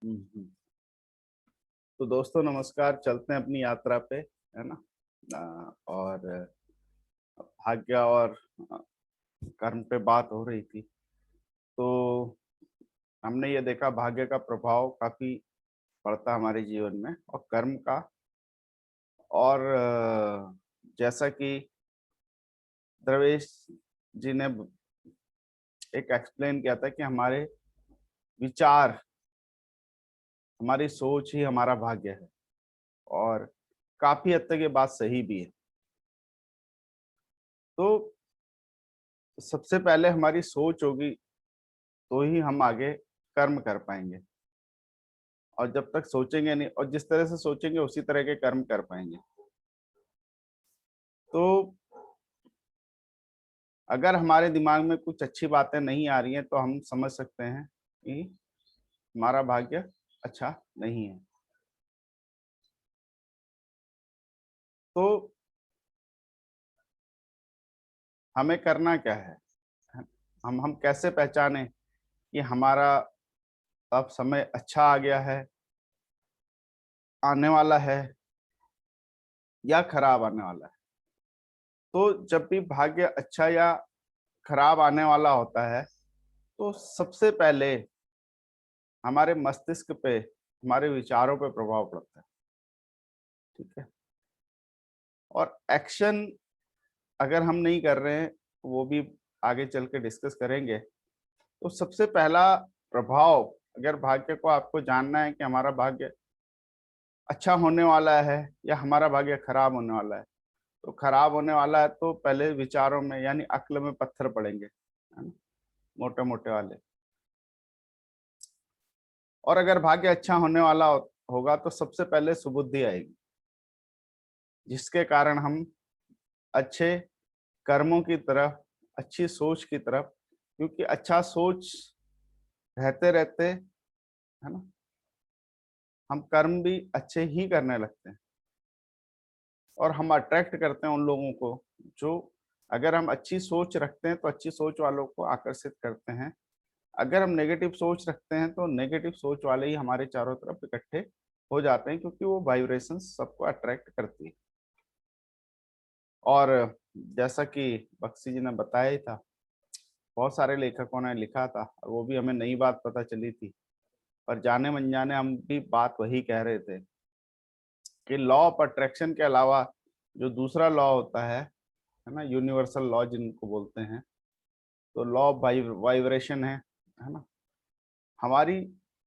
हम्म। तो दोस्तों नमस्कार, चलते हैं अपनी यात्रा पे, है ना। और भाग्य और अ, कर्म पे बात हो रही थी। तो हमने ये देखा भाग्य का प्रभाव काफी पड़ता है हमारे जीवन में और कर्म का। और जैसा कि द्रवेश जी ने एक एक्सप्लेन किया था कि हमारे विचार, हमारी सोच ही हमारा भाग्य है। और काफी हद तक ये बात सही भी है। तो सबसे पहले हमारी सोच होगी तो ही हम आगे कर्म कर पाएंगे। और जब तक सोचेंगे नहीं और जिस तरह से सोचेंगे उसी तरह के कर्म कर पाएंगे। तो अगर हमारे दिमाग में कुछ अच्छी बातें नहीं आ रही हैं तो हम समझ सकते हैं कि हमारा भाग्य अच्छा नहीं है। तो हमें करना क्या है? हम कैसे पहचाने कि हमारा अब समय अच्छा आ गया है, आने वाला है, या खराब आने वाला है? तो जब भी भाग्य अच्छा या खराब आने वाला होता है तो सबसे पहले हमारे मस्तिष्क पे, हमारे विचारों पे प्रभाव पड़ता है। ठीक है। और एक्शन अगर हम नहीं कर रहे हैं, वो भी आगे चल के डिस्कस करेंगे। तो सबसे पहला प्रभाव, अगर भाग्य को आपको जानना है कि हमारा भाग्य अच्छा होने वाला है या हमारा भाग्य खराब होने वाला है, तो खराब होने वाला है तो पहले विचारों में यानी अक्ल में पत्थर पड़ेंगे, है ना, मोटे मोटे वाले। और अगर भाग्य अच्छा होने वाला होगा तो सबसे पहले सुबुद्धि आएगी, जिसके कारण हम अच्छे कर्मों की तरफ, अच्छी सोच की तरफ, क्योंकि अच्छा सोच रहते रहते, है ना, हम कर्म भी अच्छे ही करने लगते हैं। और हम अट्रैक्ट करते हैं उन लोगों को जो, अगर हम अच्छी सोच रखते हैं तो अच्छी सोच वालों को आकर्षित करते हैं। अगर हम नेगेटिव सोच रखते हैं तो नेगेटिव सोच वाले ही हमारे चारों तरफ इकट्ठे हो जाते हैं, क्योंकि वो वाइब्रेशन सबको अट्रैक्ट करती है। और जैसा कि बख्शी जी ने बताया ही था, बहुत सारे लेखकों ने लिखा था और वो भी हमें नई बात पता चली थी। और जाने मन जाने हम भी बात वही कह रहे थे कि लॉ ऑफ अट्रैक्शन के अलावा जो दूसरा लॉ होता है ना, यूनिवर्सल लॉ जिनको बोलते हैं, तो लॉ ऑफ वाइब्रेशन है ना। हमारी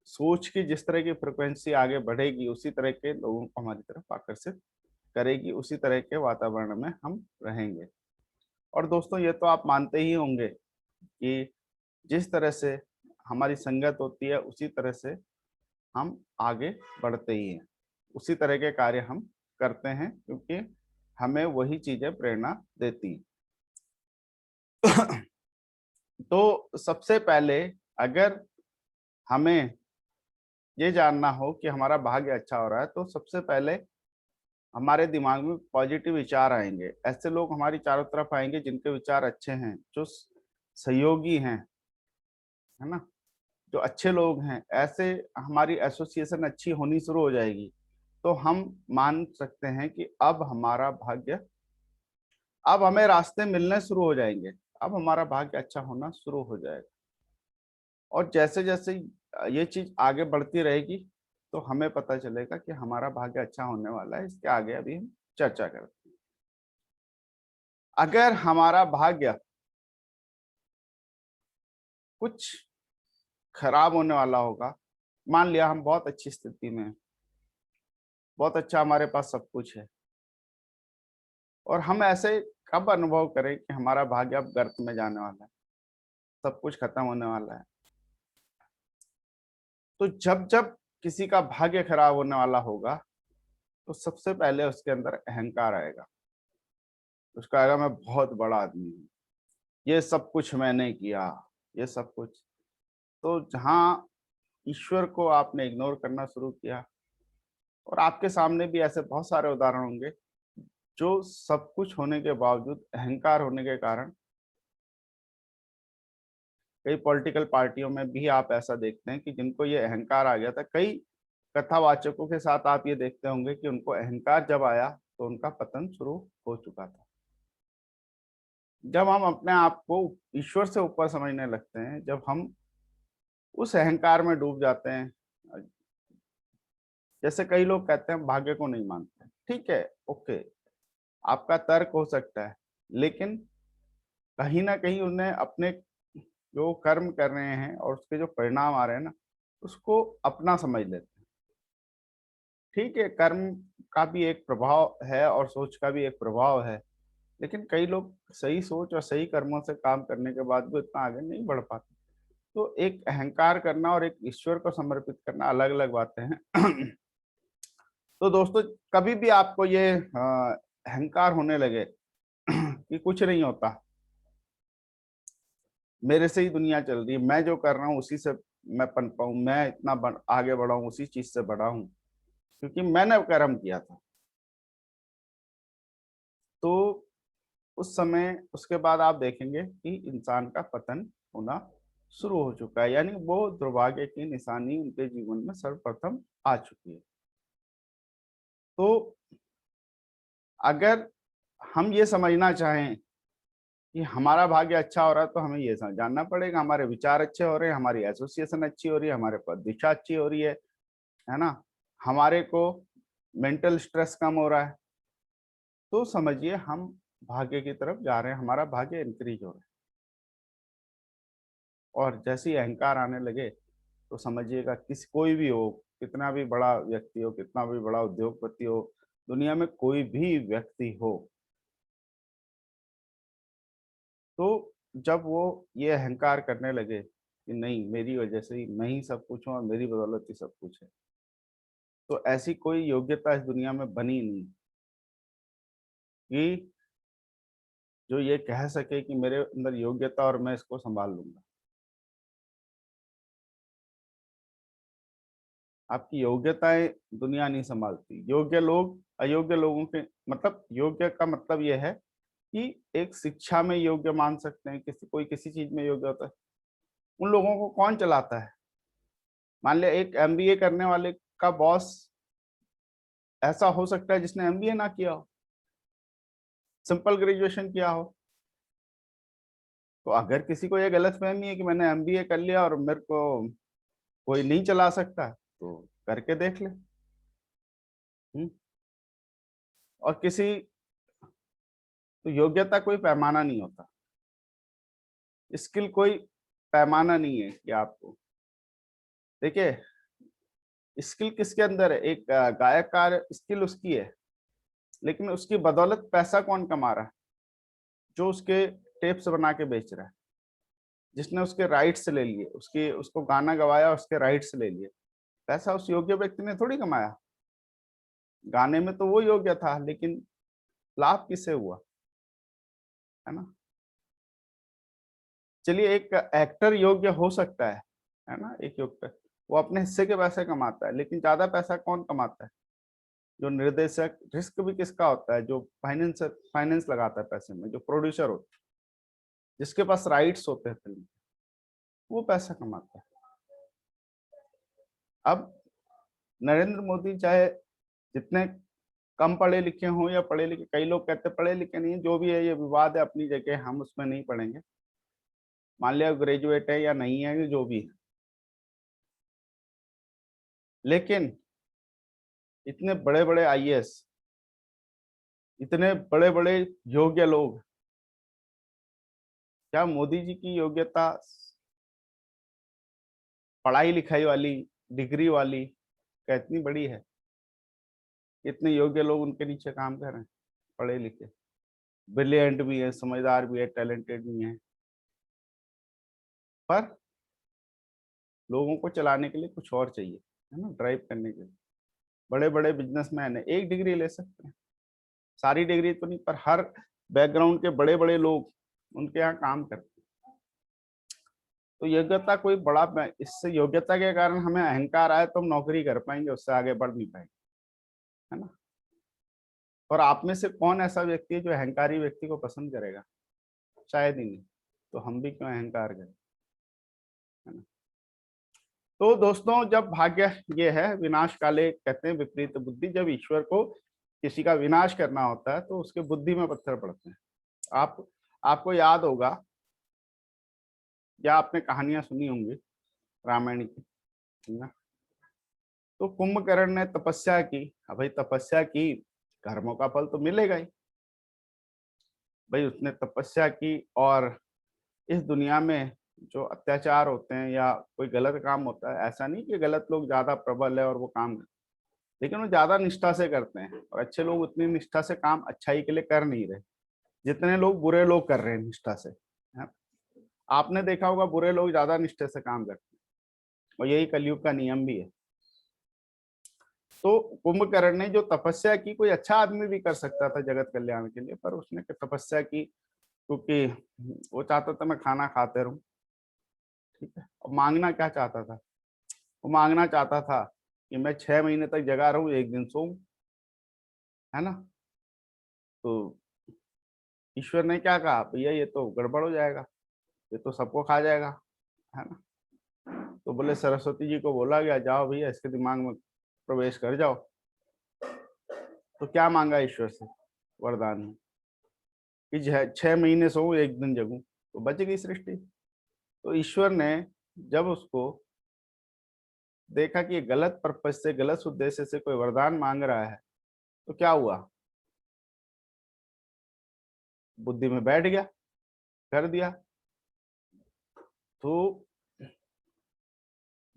सोच की जिस तरह की फ्रिक्वेंसी आगे बढ़ेगी उसी तरह के लोगों को हमारी तरफ आकर्षित करेगी, उसी तरह के वातावरण में हम रहेंगे। और दोस्तों ये तो आप मानते ही होंगे कि जिस तरह से हमारी संगत होती है उसी तरह से हम आगे बढ़ते ही हैं, उसी तरह के कार्य हम करते हैं, क्योंकि हमें वही चीजें प्रेरणा देती हैं। तो सबसे पहले अगर हमें ये जानना हो कि हमारा भाग्य अच्छा हो रहा है तो सबसे पहले हमारे दिमाग में पॉजिटिव विचार आएंगे। ऐसे लोग हमारी चारों तरफ आएंगे जिनके विचार अच्छे हैं, जो सहयोगी हैं, है ना, जो अच्छे लोग हैं, ऐसे हमारी एसोसिएशन अच्छी होनी शुरू हो जाएगी। तो हम मान सकते हैं कि अब हमारा भाग्य, अब हमें रास्ते मिलने शुरू हो जाएंगे, अब हमारा भाग्य अच्छा होना शुरू हो जाएगा। और जैसे जैसे ये चीज आगे बढ़ती रहेगी तो हमें पता चलेगा कि हमारा भाग्य अच्छा होने वाला है। इसके आगे अभी हम चर्चा करते हैं। अगर हमारा भाग्य कुछ खराब होने वाला होगा, मान लिया हम बहुत अच्छी स्थिति में हैं, बहुत अच्छा हमारे पास सब कुछ है, और हम ऐसे कब अनुभव करें कि हमारा भाग्य अब गर्त में जाने वाला है, सब कुछ खत्म होने वाला है? तो जब जब किसी का भाग्य खराब होने वाला होगा तो सबसे पहले उसके अंदर अहंकार आएगा। उसका आएगा मैं बहुत बड़ा आदमी हूँ, ये सब कुछ मैंने किया, ये सब कुछ। तो जहाँ ईश्वर को आपने इग्नोर करना शुरू किया, और आपके सामने भी ऐसे बहुत सारे उदाहरण होंगे जो सब कुछ होने के बावजूद अहंकार होने के कारण कई पॉलिटिकल पार्टियों में भी आप ऐसा देखते हैं कि जिनको ये अहंकार आ गया था। कई कथावाचकों के साथ आप ये देखते होंगे कि उनको अहंकार जब आया तो उनका पतन शुरू हो चुका था। जब हम अपने आप को ईश्वर से ऊपर समझने लगते हैं, जब हम उस अहंकार में डूब जाते हैं, जैसे कई लोग कहते हैं भाग्य को नहीं मानते, ठीक है, ओके, आपका तर्क हो सकता है, लेकिन कहीं ना कहीं उन्हें अपने जो कर्म कर रहे हैं और उसके जो परिणाम आ रहे हैं ना, उसको अपना समझ लेते हैं। ठीक है, कर्म का भी एक प्रभाव है और सोच का भी एक प्रभाव है, लेकिन कई लोग सही सोच और सही कर्मों से काम करने के बाद भी इतना आगे नहीं बढ़ पाते। तो एक अहंकार करना और एक ईश्वर को समर्पित करना अलग अलग बातें हैं। तो दोस्तों, कभी भी आपको ये अहंकार होने लगे कि कुछ नहीं होता, मेरे से ही दुनिया चल रही है, मैं जो कर रहा हूँ उसी से मैं पनपा हूँ, मैं इतना आगे बढ़ा हूँ उसी चीज से बढ़ा हूँ, क्योंकि मैंने कर्म किया था, तो उस समय उसके बाद आप देखेंगे कि इंसान का पतन होना शुरू हो चुका है, यानी वो दुर्भाग्य की निशानी उनके जीवन में सर्वप्रथम आ चुकी है। तो अगर हम ये समझना चाहें कि हमारा भाग्य अच्छा हो रहा है, तो हमें ये जानना पड़ेगा हमारे विचार अच्छे हो रहे हैं, हमारी एसोसिएशन अच्छी हो रही है, हमारे पर दिशा अच्छी हो रही है ना, हमारे को मेंटल स्ट्रेस कम हो रहा है, तो समझिए हम भाग्य की तरफ जा रहे हैं, हमारा भाग्य इंक्रीज हो रहा है। और जैसे ही अहंकार आने लगे तो समझिएगा किसी कोई भी हो, कितना भी बड़ा व्यक्ति हो, कितना भी बड़ा उद्योगपति हो, दुनिया में कोई भी व्यक्ति हो, तो जब वो ये अहंकार करने लगे कि नहीं, मेरी वजह से ही मैं ही सब कुछ हूँ और मेरी बदौलत ही सब कुछ है, तो ऐसी कोई योग्यता इस दुनिया में बनी नहीं कि जो ये कह सके कि मेरे अंदर योग्यता और मैं इसको संभाल लूंगा। आपकी योग्यताएं दुनिया नहीं संभालती। योग्य लोग अयोग्य लोगों के, मतलब योग्य का मतलब यह है कि एक शिक्षा में योग्य मान सकते हैं, किसी कोई किसी चीज में योग्य होता है, उन लोगों को कौन चलाता है? मान लिया एक एमबीए करने वाले का बॉस ऐसा हो सकता है जिसने एमबीए ना किया हो, सिंपल ग्रेजुएशन किया हो। तो अगर किसी को ये गलतफहमी है कि मैंने एमबीए कर लिया और मेरे को कोई नहीं चला सकता, तो करके देख ले। हम्म? और किसी, तो योग्यता कोई पैमाना नहीं होता, स्किल कोई पैमाना नहीं है कि आपको, देखिए, स्किल किसके अंदर है? एक गायककार, स्किल उसकी है, लेकिन उसकी बदौलत पैसा कौन कमा रहा है? जो उसके टेप्स बना के बेच रहा है, जिसने उसके राइट्स ले लिए, उसके उसको गाना गवाया, उसके राइट्स ले लिए, पैसा उस योग्य व्यक्ति ने थोड़ी कमाया। गाने में तो वो योग्य था, लेकिन लाभ किससे हुआ, है ना? चलिए, एक एक्टर योग्य हो सकता है ना, एक योग्य, वो अपने हिस्से के पैसे कमाता है, लेकिन ज्यादा पैसा कौन कमाता है? जो निर्देशक, रिस्क भी किसका होता है? जो फाइनेंस फाइनेंस लगाता है पैसे में, जो प्रोड्यूसर होता है, जिसके पास राइट्स होते हैं फिल्म, वो पैसा कमाता है। अब नरेंद्र मोदी चाहे जितने कम पढ़े लिखे हों या पढ़े लिखे, कई लोग कहते हैं पढ़े लिखे नहीं, जो भी है ये विवाद है अपनी जगह, हम उसमें नहीं पढ़ेंगे, मान लिया ग्रेजुएट है या नहीं है, जो भी है, लेकिन इतने बड़े बड़े आईएएस, इतने बड़े बड़े योग्य लोग, क्या मोदी जी की योग्यता पढ़ाई लिखाई वाली, डिग्री वाली क्या इतनी बड़ी है? इतने योग्य लोग उनके नीचे काम कर रहे हैं, पढ़े लिखे, ब्रिलियंट भी है, समझदार भी है, टैलेंटेड भी है, पर लोगों को चलाने के लिए कुछ और चाहिए, है ना, ड्राइव करने के लिए। बड़े बड़े बिजनेसमैन है, एक डिग्री ले सकते हैं, सारी डिग्री तो नहीं, पर हर बैकग्राउंड के बड़े बड़े लोग उनके यहाँ काम करते हैं। तो योग्यता कोई बड़ा, इससे योग्यता के कारण हमें अहंकार आए तो हम नौकरी कर पाएंगे, उससे आगे बढ़ नहीं पाएंगे, है ना? और आप में से कौन ऐसा व्यक्ति है जो अहंकारी व्यक्ति को पसंद करेगा? शायद ही नहीं। तो हम भी क्यों अहंकार करें? तो दोस्तों जब भाग्य ये है विनाश काले कहते हैं विपरीत बुद्धि, जब ईश्वर को किसी का विनाश करना होता है तो उसके बुद्धि में पत्थर पड़ते हैं। आप आपको याद होगा या आपने कहानियां सुनी होंगी रामायण की, है ना? तो कुंभकर्ण ने तपस्या की। अब भाई तपस्या की, कर्मों का फल तो मिलेगा ही। भाई उसने तपस्या की और इस दुनिया में जो अत्याचार होते हैं या कोई गलत काम होता है, ऐसा नहीं कि गलत लोग ज्यादा प्रबल है और वो काम, लेकिन वो ज्यादा निष्ठा से करते हैं और अच्छे लोग उतनी निष्ठा से काम अच्छाई के लिए कर नहीं रहे जितने लोग बुरे लोग कर रहे हैं निष्ठा से, है? आपने देखा होगा बुरे लोग ज्यादा निष्ठा से काम करते हैं और यही कलयुग का नियम भी है। तो कुंभकर्ण ने जो तपस्या की, कोई अच्छा आदमी भी कर सकता था जगत कल्याण के लिए, पर उसने तपस्या की क्योंकि वो चाहता था मैं खाना खाते रहूं। ठीक है, और मांगना क्या चाहता था? वो मांगना चाहता था कि मैं 6 महीने तक जगा रहूं, एक दिन सोऊं, है ना? तो ईश्वर ने क्या कहा, भैया ये तो गड़बड़ हो जाएगा, ये तो सबको खा जाएगा, है ना? तो बोले सरस्वती जी को बोला गया, जाओ भैया इसके दिमाग में प्रवेश कर जाओ। तो क्या मांगा ईश्वर से वरदान में कि 6 महीने सोऊं, एक दिन जगूं, तो बच गई सृष्टि। तो ईश्वर ने जब उसको देखा कि ये गलत पर्पज से, गलत उद्देश्य से कोई वरदान मांग रहा है, तो क्या हुआ, बुद्धि में बैठ गया, कर दिया। तो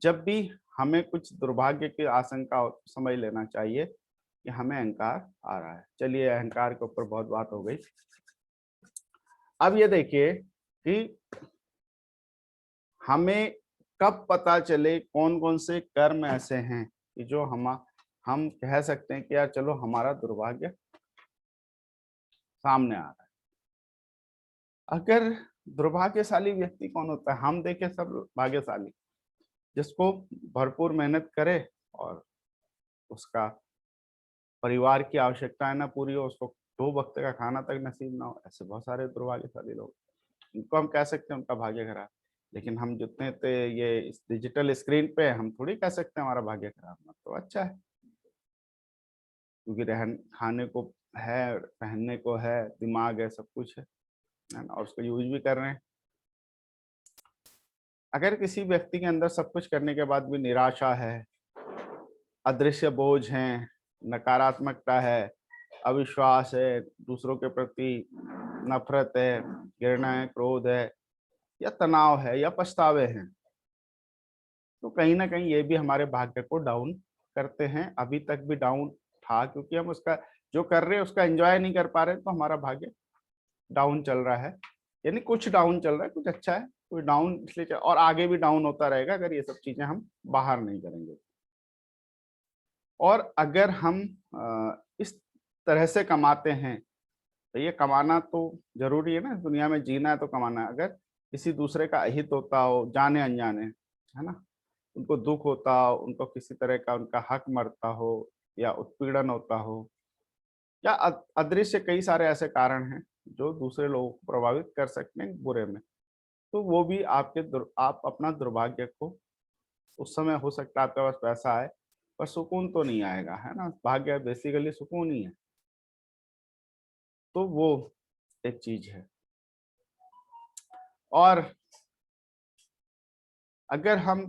जब भी हमें कुछ दुर्भाग्य की आशंका हो तो समझ लेना चाहिए कि हमें अहंकार आ रहा है। चलिए अहंकार के ऊपर बहुत बात हो गई। अब ये देखिए कि हमें कब पता चले कौन कौन से कर्म ऐसे हैं कि जो हम कह सकते हैं कि यार चलो हमारा दुर्भाग्य सामने आ रहा है। अगर दुर्भाग्यशाली व्यक्ति कौन होता है? हम देखें सब भाग्यशाली, जिसको भरपूर मेहनत करे और उसका परिवार की आवश्यकताएं ना पूरी हो, उसको 2 वक्त का खाना तक नसीब ना हो, ऐसे बहुत सारे दुर्भाग्यशाली लोग, इनको हम कह सकते हैं उनका भाग्य खराब। लेकिन हम जितने थे ये इस डिजिटल स्क्रीन पे, हम थोड़ी कह सकते हैं हमारा भाग्य खराब, ना तो अच्छा है, क्योंकि रहन खाने को है, पहनने को है, दिमाग है, सब कुछ है ना? और उसको यूज भी कर रहे हैं। अगर किसी व्यक्ति के अंदर सब कुछ करने के बाद भी निराशा है, अदृश्य बोझ हैं, नकारात्मकता है, अविश्वास है, दूसरों के प्रति नफरत है, घृणा है, क्रोध है, या तनाव है, या पछतावे हैं, तो कहीं ना कहीं ये भी हमारे भाग्य को डाउन करते हैं। अभी तक भी डाउन था, क्योंकि हम उसका जो कर रहे हैं उसका एंजॉय नहीं कर पा रहे, तो हमारा भाग्य डाउन चल रहा है। यानी कुछ डाउन चल रहा है, कुछ अच्छा है, कुछ डाउन इसलिए और आगे भी डाउन होता रहेगा अगर ये सब चीजें हम बाहर नहीं करेंगे। और अगर हम इस तरह से कमाते हैं, तो ये कमाना तो जरूरी है ना, इस दुनिया में जीना है तो कमाना है। अगर किसी दूसरे का अहित होता हो, जाने अनजाने, है ना, उनको दुख होता हो, उनको किसी तरह का उनका हक मरता हो, या उत्पीड़न होता हो, या अदृश्य कई सारे ऐसे कारण हैं जो दूसरे लोगों को प्रभावित कर सकते हैं बुरे में, तो वो भी आप अपना दुर्भाग्य को, उस समय हो सकता है आपके पास पैसा आए पर सुकून तो नहीं आएगा, है ना? भाग्य बेसिकली सुकून ही है। तो वो एक चीज है। और अगर हम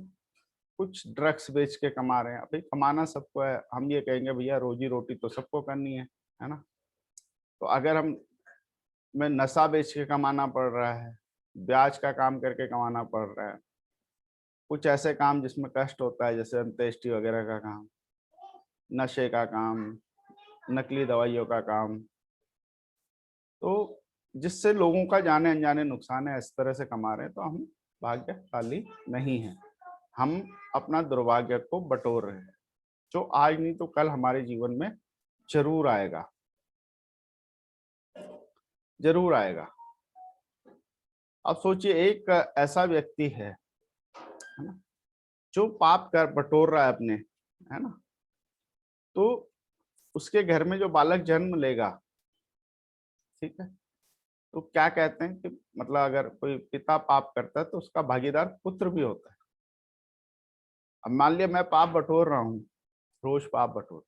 कुछ ड्रग्स बेच के कमा रहे हैं, अभी कमाना सबको है, हम ये कहेंगे भैया रोजी रोटी तो सबको करनी है ना? तो अगर हम में नशा बेच के कमाना पड़ रहा है, ब्याज का काम करके कमाना पड़ रहा है, कुछ ऐसे काम जिसमें कष्ट होता है जैसे अंत्येष्टि वगैरह का काम, नशे का काम, नकली दवाइयों का काम, तो जिससे लोगों का जाने अनजाने नुकसान है, इस तरह से कमा रहे हैं, तो हम भाग्यशाली नहीं है। हम अपना दुर्भाग्य को बटोर रहे हैं, जो आज नहीं तो कल हमारे जीवन में जरूर आएगा, जरूर आएगा। अब सोचिए एक ऐसा व्यक्ति है ना, जो पाप कर बटोर रहा है अपने, है ना, तो उसके घर में जो बालक जन्म लेगा, ठीक है, तो क्या कहते हैं कि मतलब अगर कोई पिता पाप करता है तो उसका भागीदार पुत्र भी होता है। अब मान लिया मैं पाप बटोर रहा हूँ, रोज पाप बटोर,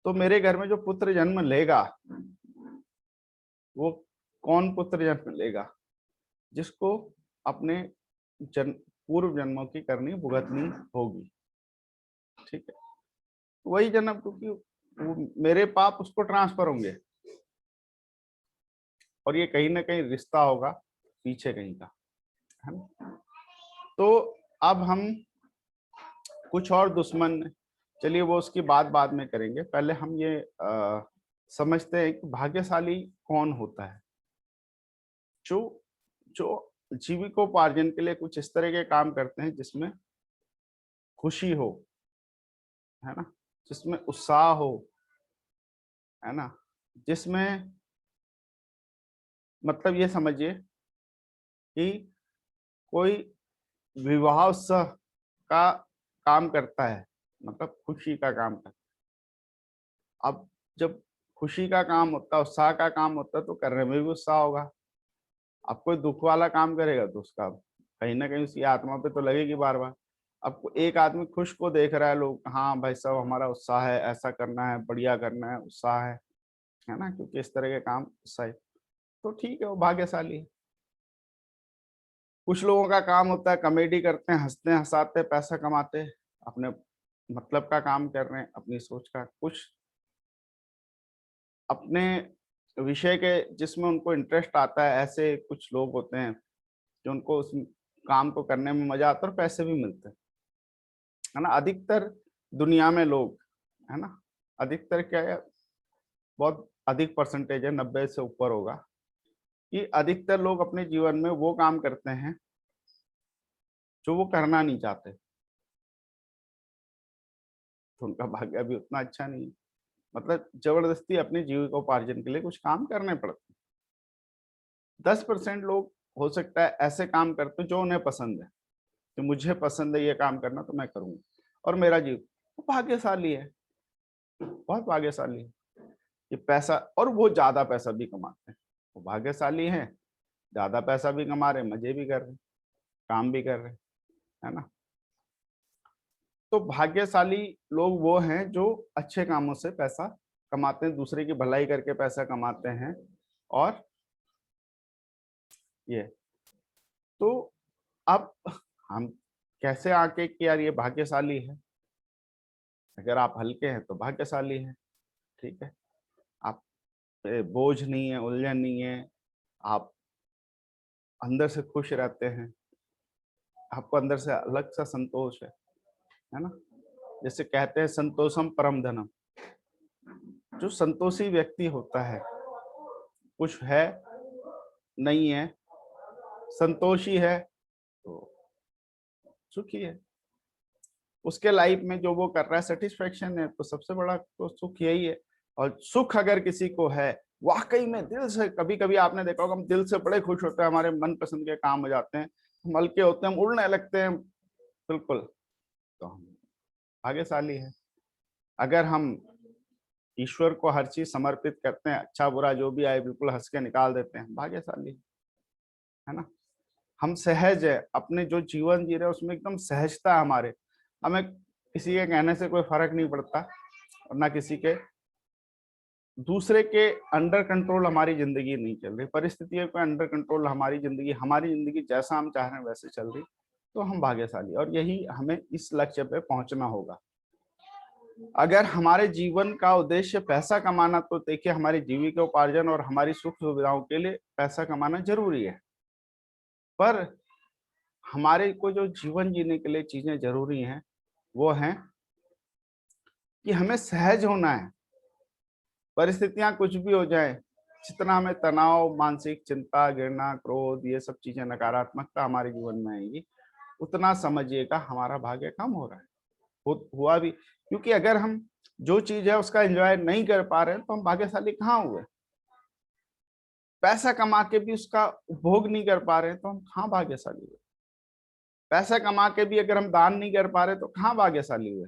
तो मेरे घर में जो पुत्र जन्म लेगा, वो कौन पुत्र जन्म लेगा? जिसको अपने जन्म पूर्व जन्मों की करनी भुगतनी होगी, ठीक है। वही जन्म, क्योंकि वो मेरे पाप उसको ट्रांसफर होंगे, और ये कहीं ना कहीं रिश्ता होगा पीछे कहीं का, है ना। तो अब हम कुछ और दुश्मन, चलिए वो उसकी बात बाद में करेंगे, पहले हम ये समझते हैं कि भाग्यशाली कौन होता है। जो जो जीविकोपार्जन के लिए कुछ इस तरह के काम करते हैं जिसमें खुशी हो, है ना, जिसमें उत्साह हो, है ना, जिसमें मतलब ये समझिए कि कोई विवाह उत्सव का काम करता है, मतलब खुशी का काम करता है। अब जब खुशी का काम होता है, उत्साह का काम होता है, तो करने में भी उत्साह होगा। अब कोई दुख वाला काम करेगा तो उसका कहीं ना कहीं उसकी आत्मा पे तो लगेगी बार बार। अब एक आदमी खुश को देख रहा है, लोग हाँ भाई साहब हमारा उत्साह है, ऐसा करना है, बढ़िया करना है, उत्साह है ना, क्योंकि इस तरह के काम उत्साह, तो ठीक है, वो भाग्यशाली है। कुछ लोगों का काम होता है कॉमेडी करते हैं, हंसते हैं, हंसाते हैं, पैसा कमाते हैं, अपने मतलब का काम कर रहे हैं, अपनी सोच का, कुछ अपने विषय के जिसमें उनको इंटरेस्ट आता है, ऐसे कुछ लोग होते हैं जो उनको उस काम को करने में मजा आता है और पैसे भी मिलते हैं, है ना। अधिकतर दुनिया में लोग, है ना, अधिकतर क्या है, बहुत अधिक परसेंटेज है, 90 से ऊपर होगा, कि अधिकतर लोग अपने जीवन में वो काम करते हैं जो वो करना नहीं चाहते, तो उनका भाग्य भी उतना अच्छा नहीं है। मतलब जबरदस्ती अपने जीविकोपार्जन के लिए कुछ काम करने पड़ते हैं। 10% लोग हो सकता है ऐसे काम करते हैं जो उन्हें पसंद है, कि मुझे पसंद है ये काम करना तो मैं करूंगा, और मेरा जीव, वो भाग्यशाली है, बहुत भाग्यशाली है। ये पैसा, और वो ज्यादा पैसा भी कमाते हैं, वो भाग्यशाली हैं, ज्यादा पैसा भी कमा रहे, मजे भी कर रहे, काम भी कर रहे, है ना। तो भाग्यशाली लोग वो हैं जो अच्छे कामों से पैसा कमाते हैं, दूसरे की भलाई करके पैसा कमाते हैं। और ये, तो अब हम कैसे आके कि यार ये भाग्यशाली है? अगर आप हल्के हैं तो भाग्यशाली है, ठीक है। आप पे बोझ नहीं है, उलझन नहीं है, आप अंदर से खुश रहते हैं, आपको अंदर से अलग सा संतोष है ना। जैसे कहते हैं संतोषम परम धनम, जो संतोषी व्यक्ति होता है, कुछ है नहीं है, संतोषी है, तो सुखी है, उसके लाइफ में जो वो कर रहा है सेटिस्फेक्शन है, तो सबसे बड़ा तो सुख यही है। और सुख अगर किसी को है वाकई में दिल से, कभी कभी आपने देखा होगा हम दिल से बड़े खुश होते हैं, हमारे मन पसंद के काम हो जाते हैं, हम हल्के होते हैं, हम उड़ने लगते हैं, बिल्कुल, तो हम भाग्यशाली है। अगर हम ईश्वर को हर चीज समर्पित करते हैं, अच्छा बुरा जो भी आए बिल्कुल हंस के निकाल देते हैं, भाग्यशाली है ना। हम सहज है, अपने जो जीवन जी रहे हैं उसमें एकदम सहजता है हमारे, हमें किसी के कहने से कोई फर्क नहीं पड़ता, और ना किसी के दूसरे के अंडर कंट्रोल हमारी जिंदगी नहीं चल रही, परिस्थितियों के अंडर कंट्रोल हमारी जिंदगी जैसा हम चाह रहे हैं वैसे चल रही, तो हम भाग्यशाली, और यही हमें इस लक्ष्य पे पहुंचना होगा। अगर हमारे जीवन का उद्देश्य पैसा कमाना, तो देखिए हमारी जीविकोपार्जन और हमारी सुख सुविधाओं के लिए पैसा कमाना जरूरी है, पर हमारे को जो जीवन जीने के लिए चीजें जरूरी हैं वो हैं कि हमें सहज होना है। परिस्थितियां कुछ भी हो जाए, जितना हमें तनाव, मानसिक चिंता, घृणा, क्रोध, ये सब चीजें नकारात्मकता हमारे जीवन में आएगी, उतना समझिएगा हमारा भाग्य कम हो रहा है, हुआ भी। क्योंकि अगर हम जो चीज है उसका एंजॉय नहीं कर पा रहे हैं तो हम भाग्यशाली कहाँ हुए? पैसा कमा के भी उसका उपभोग नहीं कर पा रहे हैं तो हम कहाँ भाग्यशाली हुए? पैसा कमा के भी अगर हम दान नहीं कर पा रहे तो कहाँ भाग्यशाली हुए?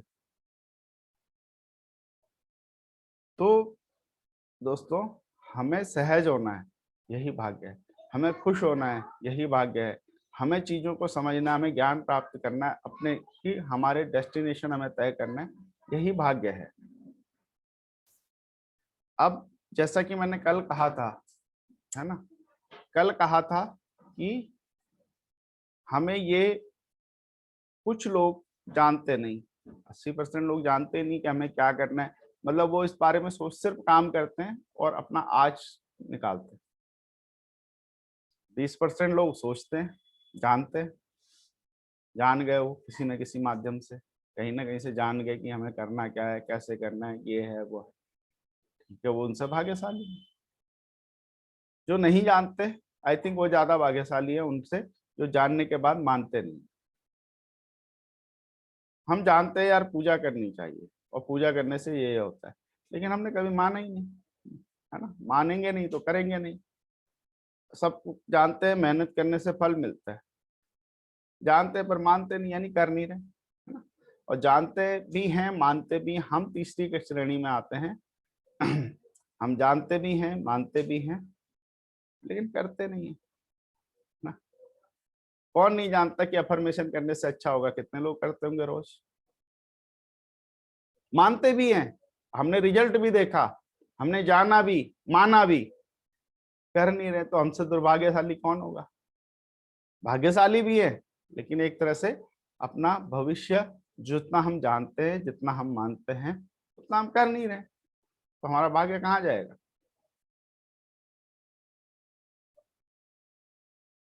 तो दोस्तों, हमें सहज होना है, यही भाग्य है। हमें खुश होना है, यही भाग्य है। हमें चीजों को समझना, हमें ज्ञान प्राप्त करना है, अपने कि हमारे डेस्टिनेशन हमें तय करना है, यही भाग्य है। अब जैसा कि मैंने कल कहा था, है ना, कल कहा था कि हमें ये कुछ लोग जानते नहीं, 80% लोग जानते नहीं कि हमें क्या करना है। मतलब वो इस बारे में सोच सिर्फ काम करते हैं और अपना आज निकालते हैं। 20% लोग सोचते हैं, जानते हैं, जान गए वो किसी न किसी माध्यम से, कहीं ना कहीं से जान गए कि हमें करना क्या है, कैसे करना है, ये है वो है, ठीक है, वो उनसे भाग्यशाली है। जो नहीं जानते, आई थिंक वो ज्यादा भाग्यशाली है उनसे, जो जानने के बाद मानते नहीं। हम जानते हैं यार पूजा करनी चाहिए और पूजा करने से ये होता है, लेकिन हमने कभी माना ही नहीं, है ना, मानेंगे नहीं तो करेंगे नहीं। सब जानते हैं मेहनत करने से फल मिलता है, जानते हैं पर मानते नहीं, यानी कर नहीं रहे, है ना। और जानते भी हैं मानते भी, हम तीसरी के श्रेणी में आते हैं। हम जानते भी हैं मानते भी हैं लेकिन करते नहीं है ना। कौन नहीं जानता कि अफर्मेशन करने से अच्छा होगा, कितने लोग करते होंगे रोज। मानते भी हैं, हमने रिजल्ट भी देखा, हमने जाना भी, माना भी, कर नहीं रहे, तो हमसे दुर्भाग्यशाली कौन होगा। भाग्यशाली भी है लेकिन एक तरह से अपना भविष्य जितना हम जानते हैं, जितना हम मानते हैं, उतना हम कर नहीं रहे, तो हमारा भाग्य कहाँ जाएगा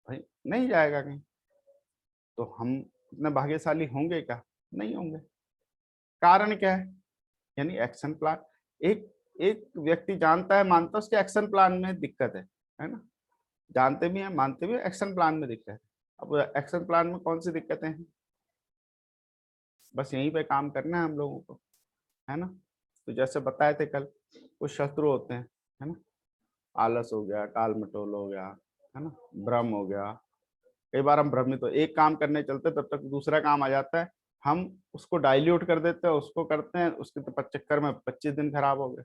भाई, नहीं जाएगा कहीं। तो हम इतने भाग्यशाली होंगे क्या, नहीं होंगे। कारण क्या है, यानी एक्शन प्लान। एक एक व्यक्ति जानता है मानता है, उसके एक्शन प्लान में दिक्कत है ना। जानते भी हैं मानते भी हैं, एक्शन प्लान में दिक्कत है। अब एक्शन प्लान में कौन सी दिक्कतें हैं, बस यहीं पे काम करना है हम लोगों को, है ना। तो जैसे बताए थे कल, कुछ शत्रु होते हैं, है ना, आलस हो गया, टाल मटोल हो गया, है ना, भ्रम हो गया। कई बार हम भ्रमित तो एक काम करने चलते तब तक दूसरा काम आ जाता है, हम उसको डाइल्यूट कर देते हैं, उसको करते हैं, उसके तो चक्कर में 25 दिन खराब हो गए,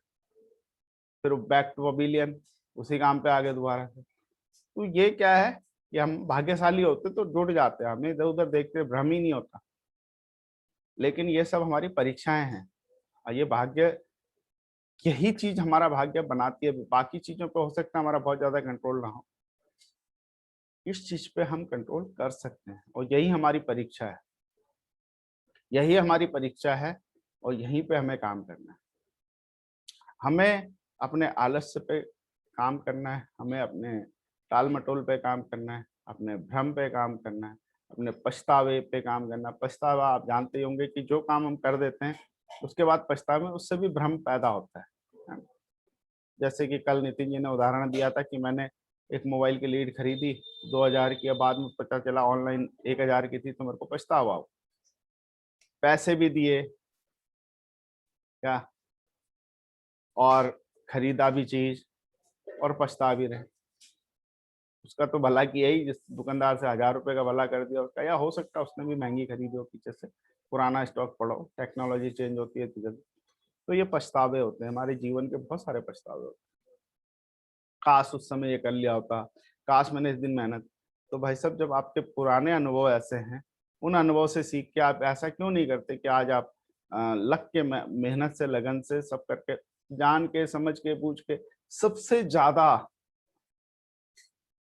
फिर बैक टू पवेलियन, उसी काम पे आगे दोबारा से। तो ये क्या है कि हम भाग्यशाली होते तो जुड़ जाते हैं, हमें इधर उधर देखते भ्रम ही नहीं होता। लेकिन ये सब हमारी परीक्षाएं हैं, और ये भाग्य, यही चीज हमारा भाग्य बनाती है। बाकी चीजों पे हो सकता है हमारा बहुत ज्यादा कंट्रोल ना हो, इस चीज पे हम कंट्रोल कर सकते हैं, और यही हमारी परीक्षा है, यही हमारी परीक्षा है, और यहीं पे हमें काम करना है। हमें अपने आलस्य पे काम करना है, हमें अपने टाल मटोल पे काम करना है, अपने भ्रम पे काम करना है, अपने पछतावे पे काम करना है। पछतावा आप जानते ही होंगे कि जो काम हम कर देते हैं उसके बाद पछतावे, उससे भी भ्रम पैदा होता है। जैसे कि कल नितिन जी ने उदाहरण दिया था कि मैंने एक मोबाइल की लीड खरीदी 2000 की, बाद में पता चला ऑनलाइन 1000 की थी, तो मेरे को पछतावा हो, पैसे भी दिए क्या, और खरीदा भी चीज और पछता भी रहे। उसका तो भला किया ही, जिस दुकानदार से 1000 रुपए का भला कर दिया उसका, या हो सकता है उसने भी महंगी खरीदी हो पीछे से, पुराना स्टॉक पड़ा हो, टेक्नोलॉजी चेंज होती है तो जल्दी। तो ये पछतावे होते हैं, हमारे जीवन के बहुत सारे पछतावे होते हैं। काश उस समय ये कर लिया होता, काश मैंने इस दिन मेहनत। तो भाई साहब, जब आपके पुराने अनुभव ऐसे हैं, उन अनुभव से सीख के आप ऐसा क्यों नहीं करते कि आज आप लग के मेहनत से, लगन से सब करके, जान के समझ के पूछ के। सबसे ज्यादा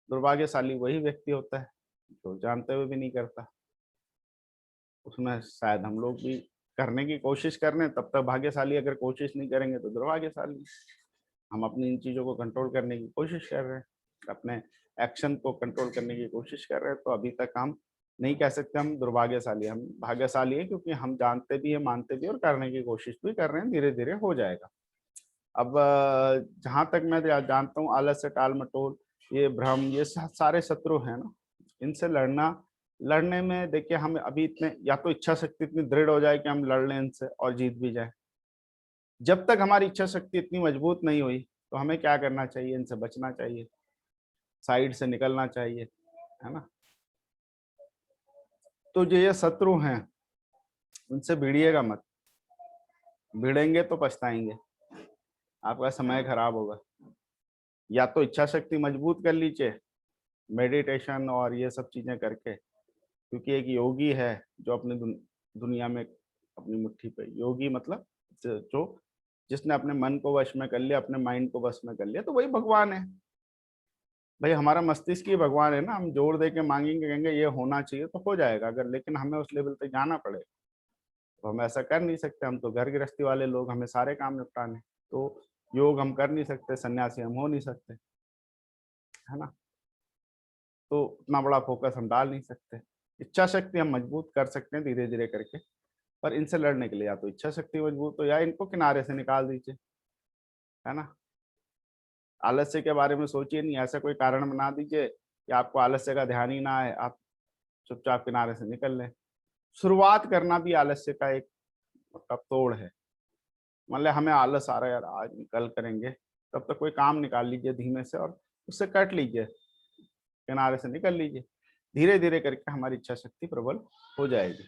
दुर्भाग्यशाली वही व्यक्ति होता है जो जानते हुए भी नहीं करता। उसमें शायद हम लोग भी करने की कोशिश कर रहे हैं, तब तक भाग्यशाली, अगर कोशिश नहीं करेंगे तो दुर्भाग्यशाली। हम अपनी इन चीजों को कंट्रोल करने की कोशिश कर रहे हैं, अपने एक्शन को कंट्रोल करने की कोशिश कर रहे हैं, तो अभी तक हम नहीं कह सकते हम दुर्भाग्यशाली, हम भाग्यशाली है, क्योंकि हम जानते भी है, मानते भी और करने की कोशिश भी कर रहे हैं, धीरे धीरे हो जाएगा। अब जहां तक मैं जानता हूँ, आलस्य, टाल मटोल, ये भ्रम, ये सारे शत्रु हैं ना, इनसे लड़ने में देखिए, हम अभी इतने, या तो इच्छा शक्ति इतनी दृढ़ हो जाए कि हम लड़ लें इनसे और जीत भी जाए। जब तक हमारी इच्छा शक्ति इतनी मजबूत नहीं हुई, तो हमें क्या करना चाहिए, इनसे बचना चाहिए, साइड से निकलना चाहिए, है ना। तो जो ये शत्रु हैं, उनसे भिड़िएगा मत, भिड़ेंगे तो पछताएंगे, आपका समय खराब होगा। या तो इच्छा शक्ति मजबूत कर लीजिए, मेडिटेशन और ये सब चीजें करके, क्योंकि एक योगी है जो अपने दुनिया में अपनी मुट्ठी पे, योगी मतलब जो जिसने अपने मन को वश में कर लिया, अपने माइंड को वश में कर लिया, तो वही भगवान है भाई। हमारा मस्तिष्क ही भगवान है ना। हम जोर दे के मांगेंगे, कहेंगे ये होना चाहिए तो हो जाएगा, अगर लेकिन हमें उस लेवल तक जाना पड़ेगा। तो हम ऐसा कर नहीं सकते, हम तो घर गृहस्थी वाले लोग, हमें सारे काम निपटाने। तो योग हम कर नहीं सकते, सन्यासी हम हो नहीं सकते, है ना। तो उतना बड़ा फोकस हम डाल नहीं सकते। इच्छा शक्ति हम मजबूत कर सकते हैं धीरे धीरे करके, पर इनसे लड़ने के लिए या तो इच्छा शक्ति मजबूत हो या इनको किनारे से निकाल दीजिए, है ना। आलस्य के बारे में सोचिए नहीं, ऐसा कोई कारण बना दीजिए कि आपको आलस्य का ध्यान ही ना आए, आप चुपचाप किनारे से निकल लें। शुरुआत करना भी आलस्य का एक मतलब तोड़ है। मतलब हमें आलस आ रहा है यार, आज कल करेंगे, तब तक कोई काम निकाल लीजिए धीमे से और उससे कट लीजिए, किनारे से निकल लीजिए। धीरे धीरे करके हमारी इच्छा शक्ति प्रबल हो जाएगी।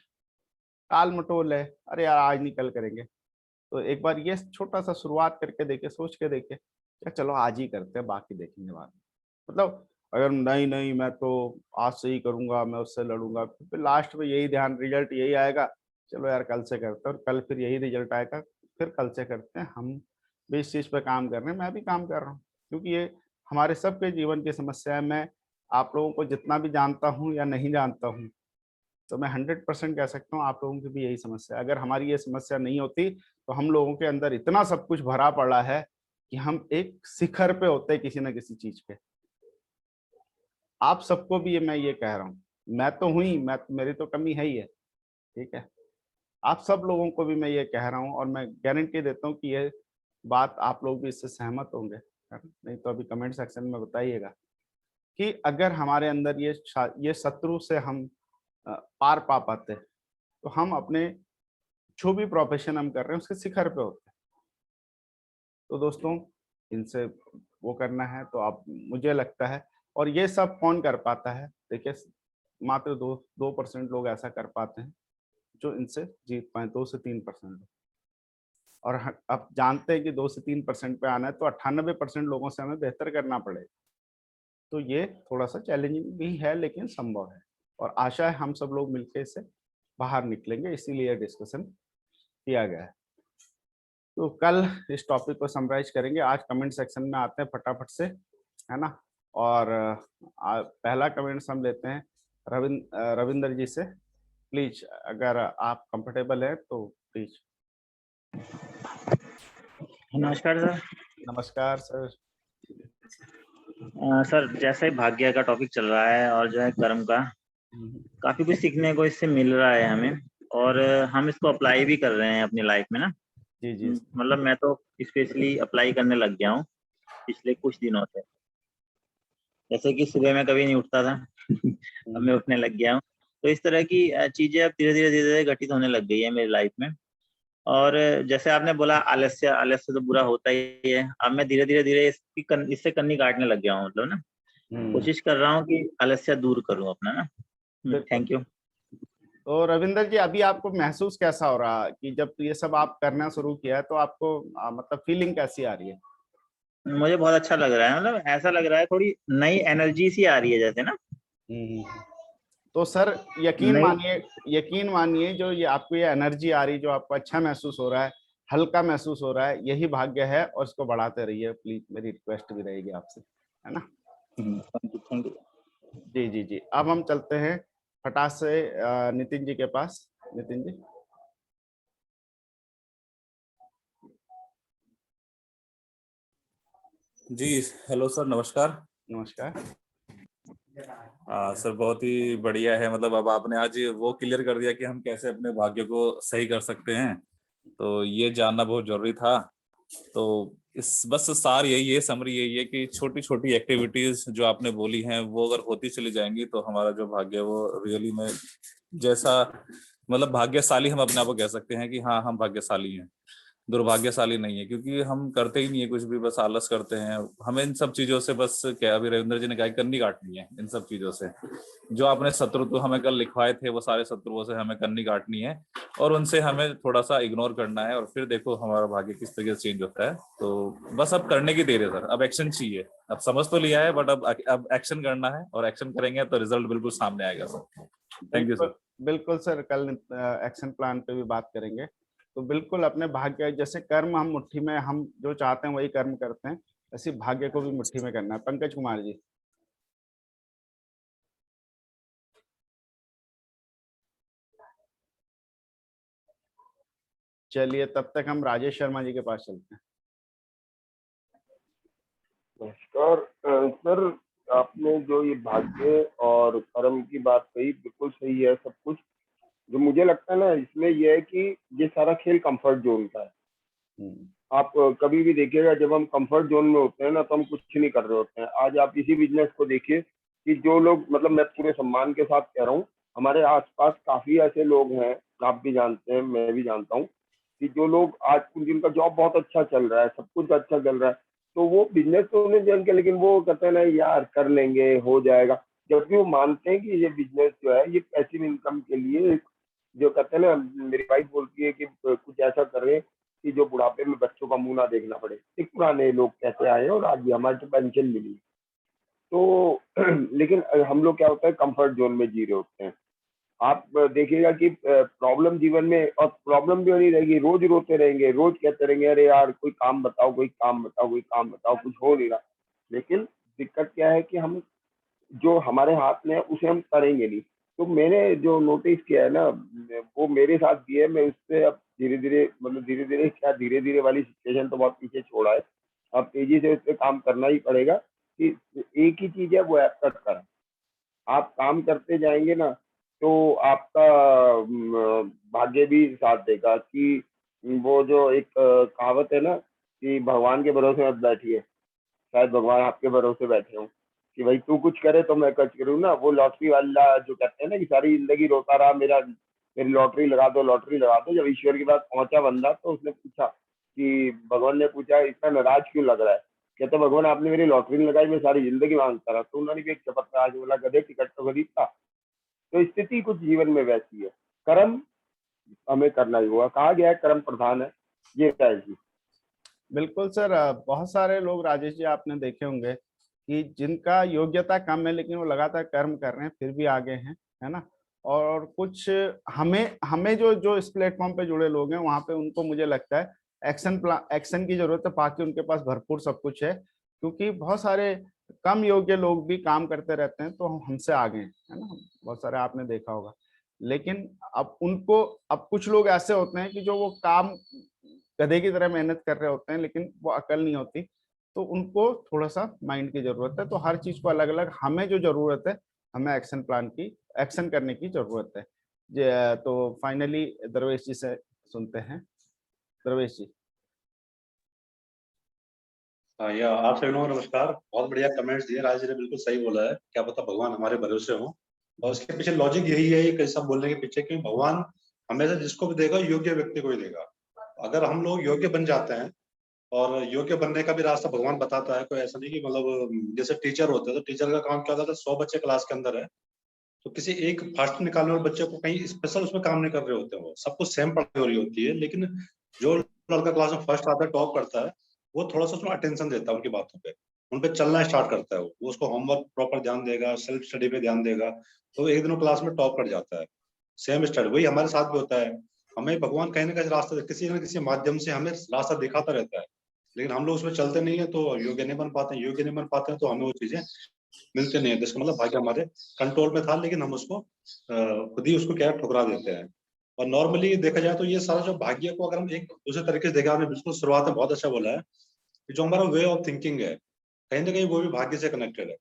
टाल मटोल है, अरे यार आज नहीं कल करेंगे, तो एक बार ये छोटा सा शुरुआत करके देखे, सोच के देखे, क्या चलो आज ही करते हैं, बाकी देखेंगे बाद में। मतलब अगर नहीं नहीं मैं तो आज से ही करूंगा, मैं उससे लड़ूंगा, फिर लास्ट में यही ध्यान, रिजल्ट यही आएगा, चलो यार कल से करते हैं, और कल फिर यही रिजल्ट आएगा, फिर कल से करते हैं। हम भी इस चीज पे काम कर रहे हैं, मैं भी काम कर रहा हूँ, क्योंकि ये हमारे सबके जीवन की समस्या है। मैं आप लोगों को जितना भी जानता हूँ या नहीं जानता हूँ, तो मैं 100% कह सकता हूँ आप लोगों की भी यही समस्या है। अगर हमारी ये समस्या नहीं होती तो हम लोगों के अंदर इतना सब कुछ भरा पड़ा है कि हम एक शिखर पे होते हैं किसी ना किसी चीज पे। आप सबको भी मैं ये कह रहा हूँ, मैं तो हुई, मैं मेरी तो कमी है ही है, ठीक है। आप सब लोगों को भी मैं ये कह रहा हूँ, और मैं गारंटी देता हूँ कि ये बात आप लोग भी इससे सहमत होंगे, है ना? नहीं तो अभी कमेंट सेक्शन में बताइएगा कि अगर हमारे अंदर ये शत्रु से हम पार पा पाते, तो हम अपने जो भी प्रोफेशन हम कर रहे हैं उसके शिखर पे होते हैं। तो दोस्तों, इनसे वो करना है तो आप, मुझे लगता है, और ये सब कौन कर पाता है, देखिए मात्र 2% लोग ऐसा कर पाते हैं जो इनसे जीत पाए, 2 से 3% लोग। और अब जानते हैं कि 2 से 3% पे आना है, तो 98% लोगों से हमें बेहतर करना पड़ेगा। तो ये थोड़ा सा चैलेंजिंग भी है, लेकिन संभव है, और आशा है हम सब लोग मिलकर इससे बाहर निकलेंगे, इसीलिए डिस्कशन किया गया है। तो कल इस टॉपिक को समराइज करेंगे। आज कमेंट सेक्शन में आते हैं फटाफट से, है ना। और पहला कमेंट हम लेते हैं रविंदर जी से। प्लीज, अगर आप कंफर्टेबल है तो प्लीज। नमस्कार सर। नमस्कार सर। सर, जैसे भाग्य का टॉपिक चल रहा है और जो है कर्म का, काफी कुछ सीखने को इससे मिल रहा है हमें, और हम इसको अप्लाई भी कर रहे हैं अपनी लाइफ में ना। जी जी। मतलब मैं तो स्पेशली अप्लाई करने लग गया हूँ पिछले कुछ दिनों से। जैसे कि सुबह में कभी नहीं उठता था, अब मैं उठने लग गया हूँ। तो इस तरह की चीजें अब धीरे धीरे घटित होने लग गई है मेरी लाइफ में। और जैसे आपने बोला आलस्य, आलस्य तो बुरा होता ही है। अब मैं धीरे धीरे इससे कन्नी काटने लग गया हूँ, मतलब ना कोशिश कर रहा हूँ कि आलस्य दूर करूँ अपना ना। बिल्कुल। Thank you. तो रविंदर जी, अभी आपको महसूस कैसा हो रहा है कि जब ये सब आप करना शुरू किया है, तो आपको मतलब फीलिंग कैसी आ रही है? मुझे बहुत अच्छा लग रहा है, मतलब ऐसा लग रहा है थोड़ी नई एनर्जी सी आ रही है जैसे ना। तो सर, नई। यकीन मानिए, जो ये आपको ये एनर्जी आ रही, जो आपको अच्छा महसूस हो रहा है, हल्का महसूस हो रहा है, यही भाग्य है, और इसको बढ़ाते रहिए प्लीज, मेरी रिक्वेस्ट भी रहेगी आपसे, है ना। Thank you, thank you. जी जी जी। अब हम चलते हैं फटाक से नितिन जी के पास। नितिन जी। जी हेलो सर, नमस्कार। नमस्कार। सर बहुत ही बढ़िया है, मतलब अब आपने आज वो क्लियर कर दिया कि हम कैसे अपने भाग्य को सही कर सकते हैं, तो ये जानना बहुत जरूरी था। तो इस बस सार यही है, समरी यही है कि छोटी छोटी एक्टिविटीज जो आपने बोली हैं वो अगर होती चली जाएंगी तो हमारा जो भाग्य है वो रियली में जैसा, मतलब भाग्यशाली हम अपने आप को कह सकते हैं कि हाँ हम भाग्यशाली हैं, दुर्भाग्यशाली नहीं है, क्योंकि हम करते ही नहीं है कुछ भी, बस आलस करते हैं। हमें इन सब चीजों से बस क्या, अभी रविंद्र जी ने कहा, करनी काटनी है इन सब चीजों से। जो आपने शत्रु तो हमें कल लिखवाए थे, वो सारे शत्रुओं से हमें करनी काटनी है, और उनसे हमें थोड़ा सा इग्नोर करना है, और फिर देखो हमारा भाग्य किस तरीके से चेंज होता है। तो बस अब करने की देर है सर, अब एक्शन चाहिए। अब समझ तो लिया है, बट अब एक्शन करना है, और एक्शन करेंगे तो रिजल्ट बिल्कुल सामने आएगा सर। थैंक यू बिल्कुल सर। बिल्कुल सर, कल एक्शन प्लान पे भी बात करेंगे। तो बिल्कुल अपने भाग्य, जैसे कर्म हम मुट्ठी में, हम जो चाहते हैं वही कर्म करते हैं, ऐसे भाग्य को भी मुट्ठी में करना है। पंकज कुमार जी। चलिए, तब तक हम राजेश शर्मा जी के पास चलते हैं। नमस्कार सर, आपने जो ये भाग्य और कर्म की बात कही बिल्कुल सही है सब कुछ। जो मुझे लगता है ना इसमें यह है कि ये सारा खेल कंफर्ट जोन का है। आप कभी भी देखिएगा, जब हम कंफर्ट जोन में होते हैं ना तो हम कुछ नहीं कर रहे होते हैं। आज आप इसी बिजनेस को देखिए कि जो लोग, मतलब मैं पूरे सम्मान के साथ कह रहा हूँ, हमारे आसपास काफी ऐसे लोग हैं, आप भी जानते हैं, मैं भी जानता हूँ, कि जो लोग आज जिनका जॉब बहुत अच्छा चल रहा है, सब कुछ अच्छा चल रहा है, तो वो बिजनेस तो उन्हें जान के, लेकिन वो कहते हैं ना यार कर लेंगे, हो जाएगा। जबकि वो मानते हैं कि ये बिजनेस जो है ये पैसिव इनकम के लिए, जो कहते हैं ना, मेरी वाइफ बोलती है कि कुछ ऐसा करें कि जो बुढ़ापे में बच्चों का मुंह ना देखना पड़े। एक पुराने लोग कहते आए हैं और आज भी हमारे तो पेंशन मिली। तो लेकिन हम लोग क्या होता है, कंफर्ट जोन में जी रहे होते हैं। आप देखिएगा कि प्रॉब्लम जीवन में, और प्रॉब्लम भी नहीं रहेगी, रोज रोते रहेंगे, रोज कहते रहेंगे अरे यार कोई काम बताओ, कोई काम बताओ, कोई काम बताओ, कुछ हो नहीं रहा। लेकिन दिक्कत क्या है कि हम जो हमारे हाथ में है उसे हम करेंगे नहीं। तो मैंने जो नोटिस किया है ना, वो मेरे साथ भी है। मैं उससे अब धीरे धीरे, मतलब धीरे धीरे क्या, धीरे धीरे वाली सिचुएशन तो बहुत पीछे छोड़ा है। अब तेजी से उस पर काम करना ही पड़ेगा कि एक ही चीज है, वो है आपका कर्म। आप काम करते जाएंगे ना तो आपका भाग्य भी साथ देगा। कि वो जो एक कहावत है ना कि भगवान के भरोसे मत बैठिए, शायद भगवान आपके भरोसे बैठे हों, कि भाई तू कुछ करे तो मैं कुछ करूँ ना। वो लॉटरी वाला जो कहते हैं ना कि सारी जिंदगी रोता रहा, मेरी लॉटरी लगा दो, लॉटरी लगा दो। जब ईश्वर के पास पहुंचा बंदा तो उसने पूछा कि, भगवान ने पूछा इतना नाराज क्यों लग रहा है? कहते भगवान आपने मेरी लॉटरी नहीं लगाई, मैं सारी जिंदगी मांगता रहा। तो उन्होंने भी एक चपतराज बोला, गधे टिकट तो खरीदता। तो स्थिति कुछ जीवन में वैसी है। कर्म हमें करना ही होगा, कहा गया है कर्म प्रधान है। ये क्या है जी? बिल्कुल सर, बहुत सारे लोग राजेश जी आपने देखे होंगे कि जिनका योग्यता कम है लेकिन वो लगातार कर्म कर रहे हैं, फिर भी आगे हैं, है ना। और कुछ हमें हमें जो जो इस प्लेटफॉर्म पे जुड़े लोग हैं, वहां पे उनको मुझे लगता है एक्शन की जरूरत है। बाकी उनके पास भरपूर सब कुछ है, क्योंकि बहुत सारे कम योग्य लोग भी काम करते रहते हैं, तो हम हमसे आगे हैं, है ना। बहुत सारे आपने देखा होगा। लेकिन अब कुछ लोग ऐसे होते हैं कि जो वो काम गधे की तरह मेहनत कर रहे होते हैं, लेकिन वो अकल नहीं होती। तो उनको थोड़ा सा माइंड की जरूरत है। तो हर चीज को अलग अलग, हमें जो जरूरत है, हमें एक्शन करने की जरूरत है। तो फाइनली दरवेश जी से सुनते हैं। दरवेश जी। हाँ, या आप सभी लोगों को नमस्कार। बहुत बढ़िया कमेंट्स दिए, राज जी ने बिल्कुल सही बोला है। क्या पता भगवान हमारे भरोसे हो। और उसके पीछे लॉजिक यही है, ये सब बोलने के पीछे कि भगवान हमेशा जिसको भी देगा योग्य व्यक्ति को ही देगा। अगर हम लोग योग्य बन जाते हैं, और योग्य बनने का भी रास्ता भगवान बताता है, कोई ऐसा नहीं कि मतलब जैसे टीचर होते हैं तो टीचर का काम क्या होता है, 100 बच्चे क्लास के अंदर है तो किसी एक फास्ट निकालने वाले बच्चे को कहीं स्पेशल उसमें काम नहीं कर रहे होते हैं। वो सबको सेम पढ़ाई हो रही होती है, लेकिन जो लड़का क्लास में फर्स्ट आता है, टॉप करता है, वो थोड़ा सा उसमें अटेंशन देता है उनकी बातों पे, उन पे चलना स्टार्ट करता है। वो उसको होमवर्क प्रॉपर ध्यान देगा, सेल्फ स्टडी पे ध्यान देगा, तो एक दिन वो क्लास में टॉप कर जाता है। सेम स्टडी वही हमारे साथ भी होता है। हमें भगवान कहीं ना कहीं रास्ता, किसी न किसी माध्यम से हमें रास्ता दिखाता रहता है, लेकिन हम लोग उसमें चलते नहीं है, तो योग्य नहीं बन पाते हैं। योग्य नहीं बन पाते हैं तो हमें वो चीजें मिलते नहीं है। जिसका मतलब भाग्य हमारे कंट्रोल में था, लेकिन हम उसको खुद ही उसको क्या ठुकरा देते हैं। और नॉर्मली देखा जाए तो ये सारा जो भाग्य को अगर हम एक दूसरे तरीके से देखें, आपने बिल्कुल शुरुआत में बहुत अच्छा बोला है कि जो हमारा वे ऑफ थिंकिंग है, कहीं ना कहीं वो भी भाग्य से कनेक्टेड है।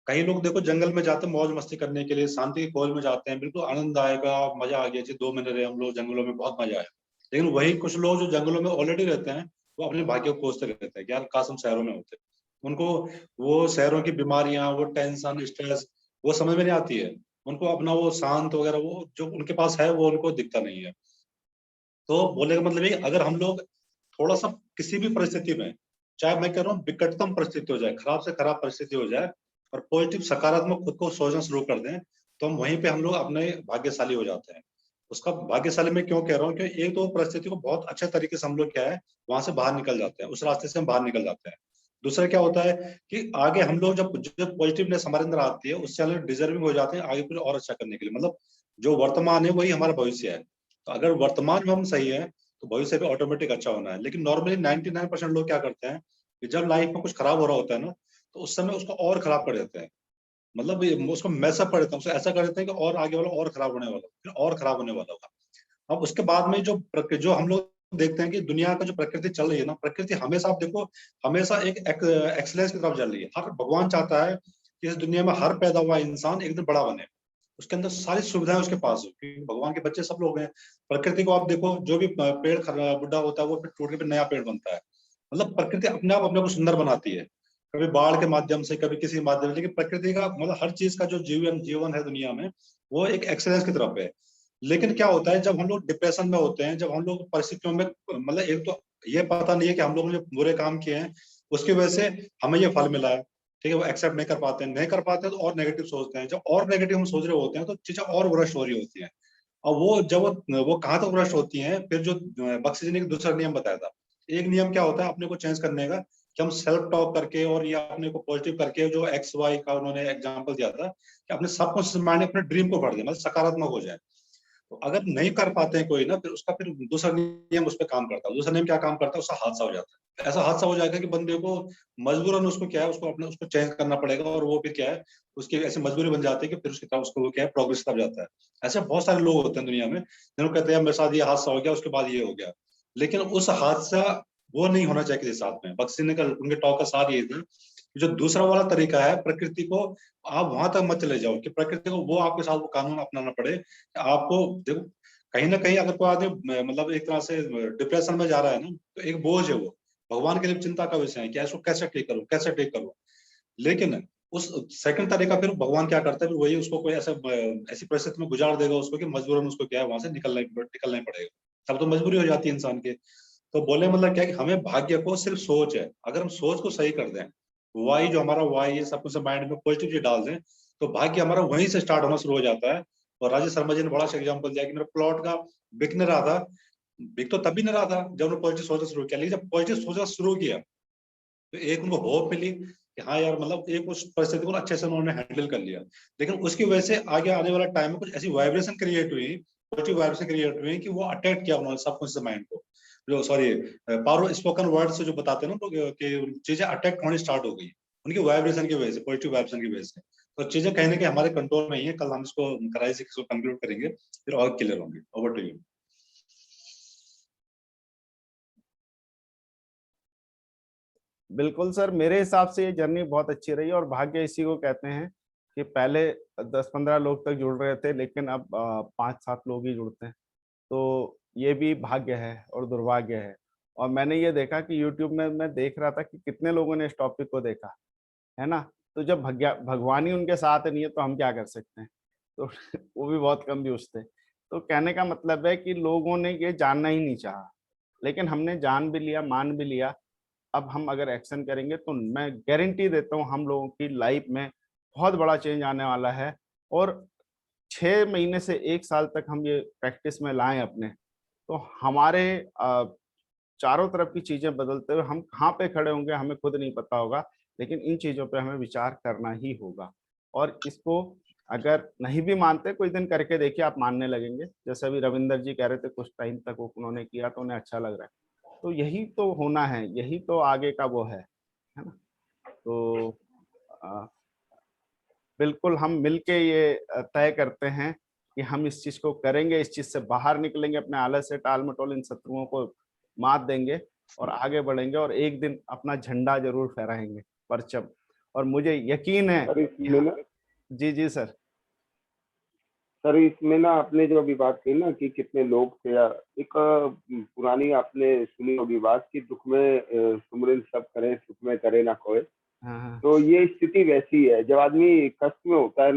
कई लोग देखो जंगल में जाते हैं मौज मस्ती करने के लिए, शांति की खोज में जाते हैं, बिल्कुल आनंद आएगा, मजा आ गया जी, 2 महीने रहे हम लोग जंगलों में, बहुत मजा आया। लेकिन वही कुछ लोग जो जंगलों में ऑलरेडी रहते हैं, वो अपने भाग्य को खोजते रहते हैं कि यार काश हम शहरों में होते। उनको वो शहरों की बीमारियां, वो टेंशन, स्ट्रेस, वो समझ में नहीं आती है। उनको अपना वो शांत वगैरह वो जो उनके पास है वो उनको दिखता नहीं है। तो बोलने का मतलब ये, अगर हम लोग थोड़ा सा किसी भी परिस्थिति में, चाहे मैं कह रहा हूँ विकटतम परिस्थिति हो जाए, खराब से खराब परिस्थिति हो जाए, और पॉजिटिव सकारात्मक खुद को सोचना शुरू कर दें, तो हम वहीं पे हम लोग अपने भाग्यशाली हो जाते हैं। उसका भाग्यशाली मैं क्यों कह रहा हूँ कि एक तो परिस्थिति को बहुत अच्छे तरीके से हम लोग क्या है वहां से बाहर निकल जाते हैं, उस रास्ते से हम बाहर निकल जाते हैं। दूसरा क्या होता है कि आगे हम लोग जब पॉजिटिवनेस हमारे अंदर आती है उससे हम लोग डिजर्विंग हो जाते हैं आगे कुछ और अच्छा करने के लिए। मतलब जो वर्तमान है वही हमारा भविष्य है, तो अगर वर्तमान में हम सही है तो भविष्य भी ऑटोमेटिक अच्छा होना है। लेकिन नॉर्मली 99% लोग क्या करते हैं कि जब लाइफ में कुछ खराब हो रहा होता है ना तो उस समय उसको और खराब कर देते हैं, मतलब उसको मैसअप कर देते हैं, उसको ऐसा कर देते हैं कि और आगे वाला और खराब होने वाला, फिर और खराब होने वाला होगा। अब उसके बाद में जो हम लोग देखते हैं कि दुनिया का जो प्रकृति चल रही है ना, प्रकृति हमेशा आप देखो हमेशा एक एक्सलेंस की तरफ चल रही है। हर भगवान चाहता है कि इस दुनिया में हर पैदा हुआ इंसान एक दिन बड़ा बने, उसके अंदर सारी सुविधाएं उसके पास हो, क्योंकि भगवान के बच्चे सब लोग हैं। प्रकृति को आप देखो, जो भी पेड़ बुढ़ा होता है वो फिर टूट के फिर नया पेड़ बनता है। मतलब प्रकृति अपने आप अपने को सुंदर बनाती है, कभी बाढ़ के माध्यम से, कभी किसी माध्यम से। लेकिन प्रकृति का मतलब हर चीज का जो जीवन है दुनिया में वो एक एक्सेलेंस की तरफ है। लेकिन क्या होता है जब हम लोग डिप्रेशन में होते हैं, जब हम लोग परिस्थितियों में, मतलब एक तो ये पता नहीं है कि हम लोगों ने बुरे काम किए हैं उसकी वजह से हमें ये फल मिला है, ठीक है, वो एक्सेप्ट नहीं कर पाते हैं, तो और नेगेटिव सोचते हैं। जब और नेगेटिव हम सोच रहे होते हैं तो चीजें और वर्स्ट हो रही होती हैं। और वो जब वो कहाँ तक वर्स्ट होती हैं, फिर जो बख्शी जी ने दूसरा नियम बताया था, एक नियम क्या होता है अपने को चेंज करने का, कि हम सेल्फ टॉक करके और या अपने को पॉजिटिव करके, जो एक्स वाई का उन्होंने एग्जांपल दिया था कि अपने सबकॉन्शियस माइंड अपने ड्रीम को भर दे, मतलब सकारात्मक हो जाए। तो अगर नहीं कर पाते हैं कोई ना, फिर उसका फिर दूसरा नियम उस पर काम करता है। दूसरा नियम क्या काम करता है, उसका हादसा हो जाता है। ऐसा हादसा हो जाएगा कि बंदे को मजबूरन उसको क्या है, उसको चेंज करना पड़ेगा, और वो फिर क्या है उसकी ऐसी मजबूरी बन जाती है कि फिर उसकी तरफ उसको क्या है प्रोग्रेस तब जाता है। ऐसे बहुत सारे लोग होते हैं दुनिया में जिन्होंने कहते हैं मेरे साथ ये हादसा हो गया, उसके बाद ये हो गया। लेकिन उस हादसा वो नहीं होना चाहिए किसी साथ में। बख्शी ने उनके टॉक का सार ये थी, जो दूसरा वाला तरीका है, प्रकृति को आप वहां तक मत चले जाओ कि प्रकृति को वो आपके साथ वो कानून अपनाना पड़े। आपको देखो कहीं ना कहीं अगर कोई आदमी मतलब एक तरह से डिप्रेशन में जा रहा है ना, तो एक बोझ है वो, भगवान के लिए चिंता का विषय है कि इसको कैसे ठीक करूं, कैसे ठीक करूं। लेकिन उस सेकंड तरीका फिर भगवान क्या करता है, फिर वही उसको कोई ऐसी परिस्थिति में गुजार देगा उसको कि मजबूरन उसको क्या है वहां से निकलना ही पड़ेगा। तब तो मजबूरी हो जाती है इंसान की। तो बोले मतलब क्या है कि हमें भाग्य को सिर्फ सोच है, अगर हम सोच को सही कर दें, वाई जो हमारा वाई है सब कुछ माइंड में पॉजिटिव डाल दें, तो भाग्य हमारा वहीं से स्टार्ट होना शुरू हो जाता है। और राजेश शर्मा जी ने बड़ा अच्छा एग्जाम्पल दिया कि मेरा प्लॉट का बिक नहीं रहा था, बिक तो तभी नहीं रहा था जब उन्होंने पॉजिटिव सोचना शुरू किया। लेकिन जब पॉजिटिव सोचना शुरू किया तो एक उनको होप मिली कि हाँ यार, मतलब एक उस परिस्थिति को अच्छे से उन्होंने हैंडल कर लिया। लेकिन उसकी वजह से आगे आने वाला टाइम में कुछ ऐसी वाइब्रेशन क्रिएट हुई, पॉजिटिव वाइब्रेशन क्रिएट हुई कि वो अटैक किया उन्होंने सबकॉन्शियस माइंड को। जो सॉरी पावर स्पोकन वर्ड से जो बताते हैं ना लोग कि चीजें अटैक होनी स्टार्ट हो गई उनकी वाइब्रेशन की वजह से, पॉजिटिव वाइब्रेशन की वजह से। तो चीजें कहीं ना कहीं हमारे कंट्रोल में ही है। कल हम इसको कराई से इसको कंक्लूड करेंगे, फिर और क्लियर होंगे। Over to you. बिल्कुल सर, मेरे हिसाब से ये जर्नी बहुत अच्छी रही और भाग्य इसी को कहते हैं कि पहले 10-15 लोग तक जुड़ रहे थे, लेकिन अब 5-7 लोग ही जुड़ते हैं। तो ये भी भाग्य है और दुर्भाग्य है। और मैंने ये देखा कि यूट्यूब में मैं देख रहा था कि कितने लोगों ने इस टॉपिक को देखा है ना। तो जब भगवान ही उनके साथ नहीं है तो हम क्या कर सकते हैं। तो वो भी बहुत कम व्यूज थे। तो कहने का मतलब है कि लोगों ने ये जानना ही नहीं चाहा, लेकिन हमने जान भी लिया, मान भी लिया। अब हम अगर एक्शन करेंगे तो मैं गारंटी देता हूँ हम लोगों की लाइफ में बहुत बड़ा चेंज आने वाला है। और 6 महीने से 1 साल तक हम ये प्रैक्टिस में लाएं अपने, तो हमारे चारों तरफ की चीजें बदलते हुए हम कहाँ पे खड़े होंगे हमें खुद नहीं पता होगा। लेकिन इन चीजों पे हमें विचार करना ही होगा। और इसको अगर नहीं भी मानते, कुछ दिन करके देखिए आप मानने लगेंगे। जैसे अभी रविंदर जी कह रहे थे कुछ टाइम तक वो उन्होंने किया तो उन्हें अच्छा लग रहा है। तो यही तो होना है, यही तो आगे का वो है ना। तो अ, बिल्कुल हम मिलके ये तय करते हैं कि हम इस चीज को करेंगे, इस चीज से बाहर निकलेंगे, अपने आलस से टाल मटोल इन शत्रुओं को मात देंगे और आगे बढ़ेंगे और एक दिन अपना झंडा जरूर फहराएंगे, परचम। और मुझे यकीन है सर कि इसमें ना जी जी सर। सर इसमें ना आपने जो अभी बात की ना कि कितने लोग थे, एक पुरानी आपने सुनी होगी बात कि दुख में सुमिरन सब करें, सुख में करे ना कोई। हाँ हाँ। तो ये स्थिति वैसी है, जब आदमी कष्ट में होता है